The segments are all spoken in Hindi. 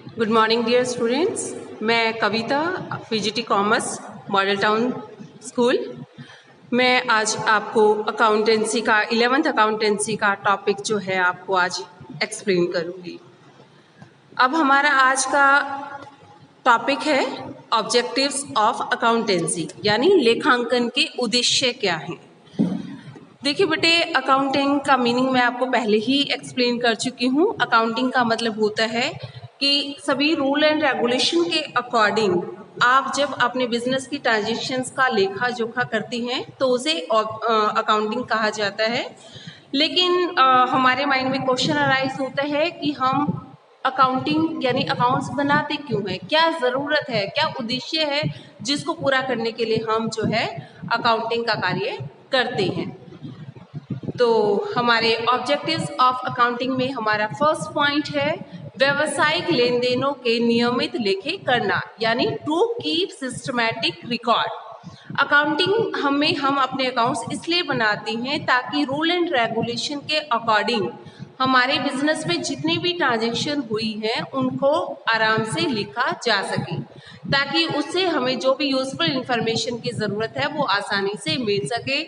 Good morning dear students. मैं Kavita, PGT commerce, Model Town school. मैं आज आपको अकाउंटेंसी का 11th अकाउंटेंसी का टॉपिक जो है आपको आज एक्सप्लेन करूँगी। अब हमारा आज का टॉपिक है ऑब्जेक्टिव्स ऑफ अकाउंटेंसी, यानी लेखांकन के उद्देश्य क्या हैं। देखिए बेटे, अकाउंटिंग का मीनिंग मैं आपको पहले ही एक्सप्लेन कर चुकी हूँ। अकाउंटिंग का मतलब होता है कि सभी रूल एंड रेगुलेशन के अकॉर्डिंग आप जब अपने बिजनेस की ट्रांजेक्शन्स का लेखा जोखा करती हैं तो उसे अकाउंटिंग कहा जाता है। लेकिन हमारे माइंड में क्वेश्चन अराइज होता है कि हम अकाउंटिंग यानी अकाउंट्स बनाते क्यों हैं, क्या ज़रूरत है, क्या उद्देश्य है जिसको पूरा करने के लिए हम जो है अकाउंटिंग का कार्य करते हैं। तो हमारे ऑब्जेक्टिव्स ऑफ अकाउंटिंग में हमारा फर्स्ट पॉइंट है व्यावसायिक लेन देनों के नियमित लेखे करना, यानी to keep systematic record. Accounting हम अपने अकाउंट्स इसलिए बनाते हैं ताकि रूल एंड रेगुलेशन के अकॉर्डिंग हमारे बिजनेस में जितनी भी ट्रांजेक्शन हुई है उनको आराम से लिखा जा सके, ताकि उससे हमें जो भी यूजफुल इंफॉर्मेशन की ज़रूरत है वो आसानी से मिल सके।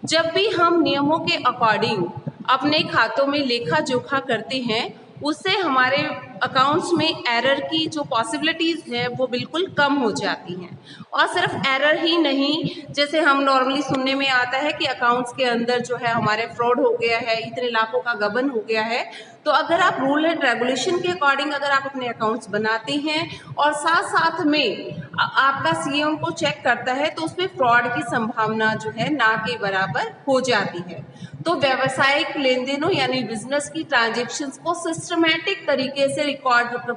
जब भी हम नियमों के अकॉर्डिंग अपने खातों में लेखा जोखा करते हैं उससे हमारे अकाउंट्स में एरर की जो पॉसिबिलिटीज़ है वो बिल्कुल कम हो जाती हैं। और सिर्फ एरर ही नहीं, जैसे हम नॉर्मली सुनने में आता है कि अकाउंट्स के अंदर जो है हमारे फ्रॉड हो गया है, इतने लाखों का गबन हो गया है। तो अगर आप रूल एंड रेगुलेशन के अकॉर्डिंग अगर आप अपने अकाउंट्स बनाते हैं और साथ साथ में आपका सीए उनको चेक करता है तो उसमें फ्रॉड की संभावना जो है ना के बराबर हो जाती है। तो व्यावसायिक लेन देनों यानी बिजनेस की ट्रांजेक्शन्स को सिस्टमैटिक तरीके से रिकॉर्ड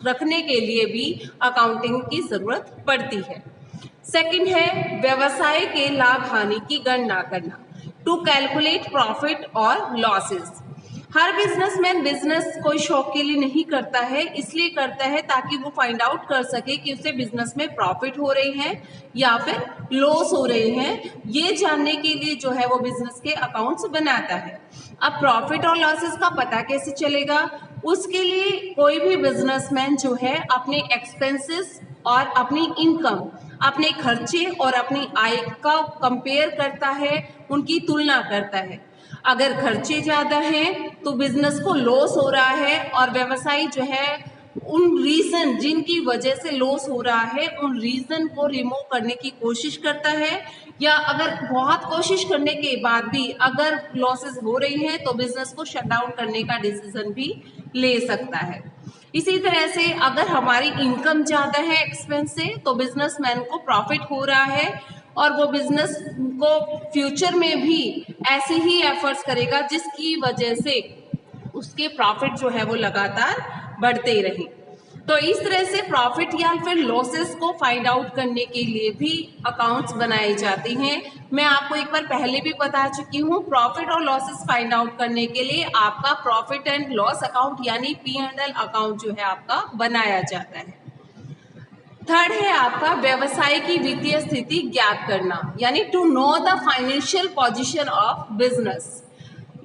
रखने के लिए भी अकाउंटिंग की ज़रूरत पड़ती है। सेकंड है व्यवसाय के लाभ हानि की गणना करना, टू कैलकुलेट प्रॉफिट और लॉसेस। हर बिजनेसमैन बिजनेस कोई शौक के लिए नहीं करता है, इसलिए करता है ताकि वो फाइंड आउट कर सके कि उसे बिजनेस में प्रॉफिट हो रही है या फिर लॉस हो रहे हैं। ये जानने के लिए जो है वो बिजनेस के अकाउंट्स बनाता है। अब प्रॉफिट और लॉसेस का पता कैसे चलेगा, उसके लिए कोई भी बिजनेसमैन जो है अपने एक्सपेंसेस और अपनी इनकम, अपने खर्चे और अपनी आय का कंपेयर करता है, उनकी तुलना करता है। अगर खर्चे ज़्यादा हैं तो बिजनेस को लॉस हो रहा है और व्यवसायी जो है उन रीज़न जिनकी वजह से लॉस हो रहा है उन रीज़न को रिमूव करने की कोशिश करता है, या अगर बहुत कोशिश करने के बाद भी अगर लॉसेस हो रही हैं तो बिजनेस को शट डाउन करने का डिसीजन भी ले सकता है। इसी तरह से अगर हमारी इनकम ज़्यादा है एक्सपेंस से तो बिजनेसमैन को प्रॉफिट हो रहा है और वो बिजनेस को फ्यूचर में भी ऐसे ही एफर्ट्स करेगा जिसकी वजह से उसके प्रॉफिट जो है वो लगातार बढ़ते रहें। तो इस तरह से प्रॉफिट या फिर लॉसेस को फाइंड आउट करने के लिए भी अकाउंट्स बनाए जाते हैं। मैं आपको एक बार पहले भी बता चुकी हूँ, प्रॉफिट और लॉसेस फाइंड आउट करने के लिए आपका प्रॉफिट एंड लॉस अकाउंट यानी P&L अकाउंट जो है आपका बनाया जाता है। थर्ड है आपका व्यवसाय की वित्तीय स्थिति ज्ञात करना, यानी to know the financial position of business.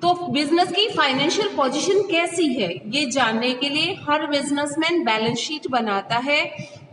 तो बिजनेस की फाइनेंशियल पोजीशन कैसी है ये जानने के लिए हर बिजनेसमैन बैलेंस शीट बनाता है।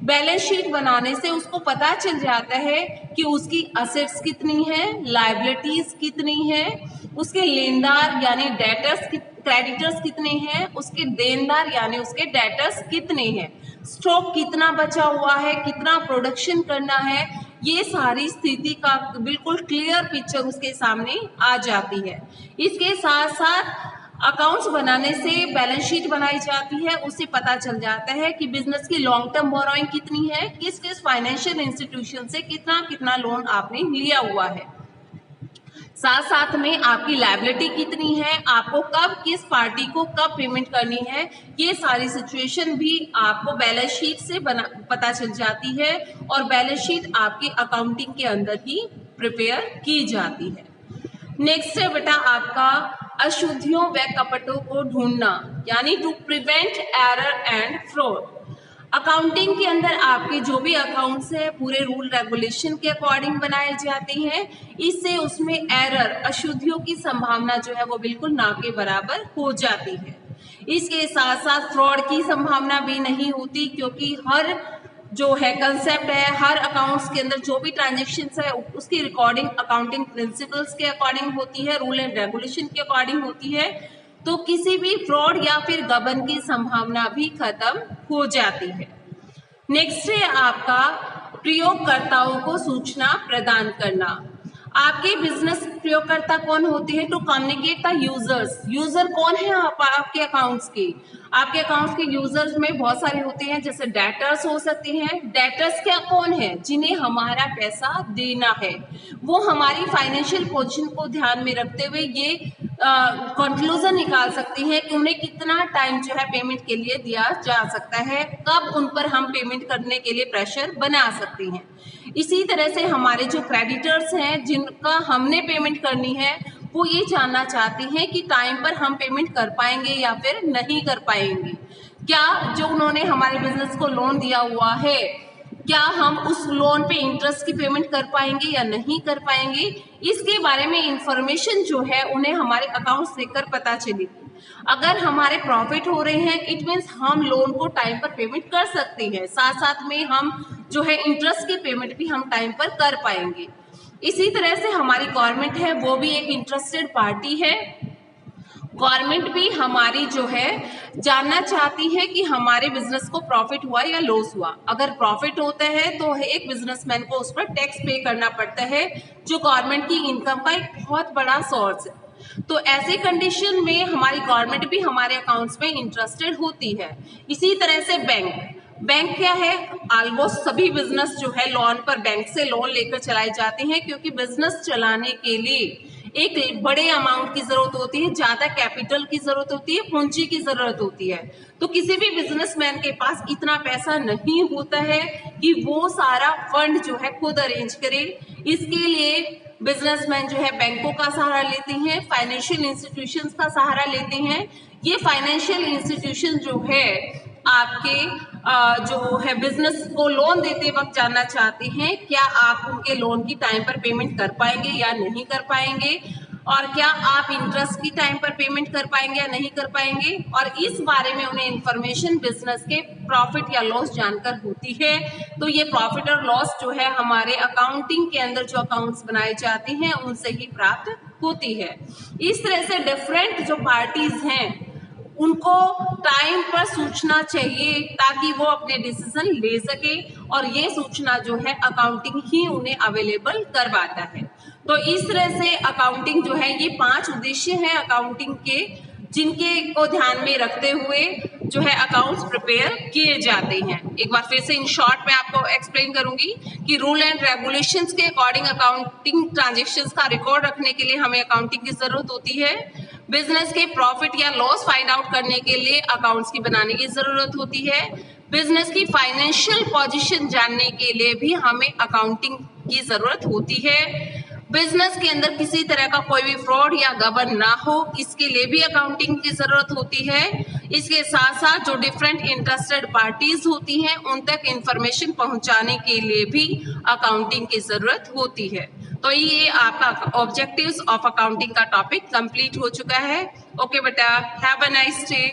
बैलेंस शीट बनाने से उसको पता चल जाता है कि उसकी असेट्स कितनी है, लायबिलिटीज कितनी है, उसके लेनदार यानी डेटर्स क्रेडिटर्स कितने हैं, उसके देनदार यानी उसके डेटर्स कितने हैं, स्टॉक कितना बचा हुआ है, कितना प्रोडक्शन करना है। ये सारी स्थिति का बिल्कुल क्लियर पिक्चर उसके सामने आ जाती है। इसके साथ साथ अकाउंट्स बनाने से बैलेंस शीट बनाई जाती है, उससे पता चल जाता है कि बिजनेस की लॉन्ग टर्म बोरोइंग कितनी है, किस किस फाइनेंशियल इंस्टीट्यूशन से कितना कितना लोन आपने लिया हुआ है, साथ साथ में आपकी लायबिलिटी कितनी है, आपको कब किस पार्टी को कब पेमेंट करनी है। ये सारी सिचुएशन भी आपको बैलेंस शीट से पता चल जाती है और बैलेंस शीट आपके अकाउंटिंग के अंदर ही प्रिपेयर की जाती है। नेक्स्ट है बेटा आपका अशुद्धियों व कपटों को ढूंढना, यानी to prevent error and fraud. Accounting के अंदर आपके जो भी अकाउंट्स है पूरे रूल रेगुलेशन के अकॉर्डिंग बनाए जाते हैं, इससे उसमें एरर अशुद्धियों की संभावना जो है वो बिल्कुल ना के बराबर हो जाती है। इसके साथ साथ फ्रॉड की संभावना भी नहीं होती, क्योंकि हर जो है कंसेप्ट है, हर अकाउंट्स के अंदर जो भी ट्रांजेक्शन्स है उसकी रिकॉर्डिंग अकाउंटिंग प्रिंसिपल्स के अकॉर्डिंग होती है, रूल एंड रेगुलेशन के अकॉर्डिंग होती है, तो किसी भी फ्रॉड या फिर गबन की संभावना भी खत्म हो जाती है। नेक्स्ट है आपका प्रयोगकर्ताओं को सूचना प्रदान करना। आपके बिजनेस प्रयोगकर्ता कौन होते हैं? To communicate the users. User कौन है आपके अकाउंट्स के? आपके अकाउंट्स के यूजर्स में बहुत सारे होते हैं, जैसे डेटर्स हो सकते हैं। डेटर्स क्या कौन है? जिन्हें हमारा पैसा देना है। वो हमारी फाइनेंशियल पोजीशन को ध्यान में रखते हुए ये कंक्लूजन निकाल सकती हैं कि उन्हें कितना टाइम जो है पेमेंट के लिए दिया जा सकता है, कब उन पर हम पेमेंट करने के लिए प्रेशर बना सकते हैं। इसी तरह से हमारे जो क्रेडिटर्स हैं जिनका हमने पेमेंट करनी है, वो ये जानना चाहते हैं कि टाइम पर हम पेमेंट कर पाएंगे या फिर नहीं कर पाएंगे। क्या जो उन्होंने हमारे बिजनेस को लोन दिया हुआ है, क्या हम उस लोन पे इंटरेस्ट की पेमेंट कर पाएंगे या नहीं कर पाएंगे, इसके बारे में इंफॉर्मेशन जो है उन्हें हमारे अकाउंट्स देखकर पता चलेगी। अगर हमारे प्रॉफिट हो रहे हैं, इट मीन्स हम लोन को टाइम पर पेमेंट कर सकते हैं, साथ साथ में हम जो है इंटरेस्ट की पेमेंट भी हम टाइम पर कर पाएंगे। इसी तरह से हमारी गवर्नमेंट है, वो भी एक इंटरेस्टेड पार्टी है। गवर्नमेंट भी हमारी जो है जानना चाहती है कि हमारे बिजनेस को प्रॉफिट हुआ या लॉस हुआ। अगर प्रॉफिट होता है तो एक बिजनेसमैन को उस पर टैक्स पे करना पड़ता है, जो गवर्नमेंट की इनकम का एक बहुत बड़ा सोर्स है। तो ऐसे कंडीशन में हमारी गवर्नमेंट भी हमारे अकाउंट्स में इंटरेस्टेड होती है। इसी तरह से बैंक क्या है? ऑलमोस्ट सभी बिजनेस जो है लोन पर बैंक से लोन लेकर चलाए जाते हैं, क्योंकि बिजनेस चलाने के लिए एक बड़े अमाउंट की जरूरत होती है, ज्यादा कैपिटल की जरूरत होती है, पूंजी की जरूरत होती है। तो किसी भी बिजनेसमैन के पास इतना पैसा नहीं होता है कि वो सारा फंड जो है खुद अरेंज करे। इसके लिए बिजनेसमैन जो है बैंकों का सहारा लेते हैं, फाइनेंशियल इंस्टीट्यूशंस का सहारा लेते हैं। ये फाइनेंशियल इंस्टीट्यूशन जो है आपके जो है बिजनेस को लोन देते वक्त जानना चाहते हैं क्या आप उनके लोन की टाइम पर पेमेंट कर पाएंगे या नहीं कर पाएंगे, और क्या आप इंटरेस्ट की टाइम पर पेमेंट कर पाएंगे या नहीं कर पाएंगे। और इस बारे में उन्हें इंफॉर्मेशन बिजनेस के प्रॉफिट या लॉस जानकर होती है। तो ये प्रॉफिट और लॉस जो है हमारे अकाउंटिंग के अंदर जो अकाउंट्स बनाए जाते हैं उनसे ही प्राप्त होती है। इस तरह से डिफरेंट जो पार्टीज हैं उनको टाइम पर सूचना चाहिए ताकि वो अपने डिसीजन ले सके, और ये सूचना जो है अकाउंटिंग ही उन्हें अवेलेबल करवाता है। तो इस तरह से अकाउंटिंग जो है ये 5 उद्देश्य हैं अकाउंटिंग के, जिनके को ध्यान में रखते हुए जो है अकाउंट्स प्रिपेयर किए जाते हैं। एक बार फिर से इन शॉर्ट में आपको एक्सप्लेन करूंगी कि रूल एंड रेगुलेशंस के अकॉर्डिंग अकाउंटिंग ट्रांजैक्शंस का रिकॉर्ड रखने के लिए हमें अकाउंटिंग की जरूरत होती है। बिजनेस के प्रॉफिट या लॉस फाइंड आउट करने के लिए अकाउंट्स की बनाने की जरूरत होती है। बिजनेस की फाइनेंशियल पोजीशन जानने के लिए भी हमें अकाउंटिंग की जरूरत होती है। बिजनेस के अंदर किसी तरह का कोई भी फ्रॉड या गबन ना हो, इसके लिए भी अकाउंटिंग की जरूरत होती है। इसके साथ साथ जो डिफरेंट इंटरेस्टेड पार्टीज होती हैं उन तक इंफॉर्मेशन पहुंचाने के लिए भी अकाउंटिंग की जरूरत होती है। तो ये आपका ऑब्जेक्टिव्स ऑफ अकाउंटिंग का टॉपिक कंप्लीट हो चुका है। ओके बेटा, हैव अ नाइस डे।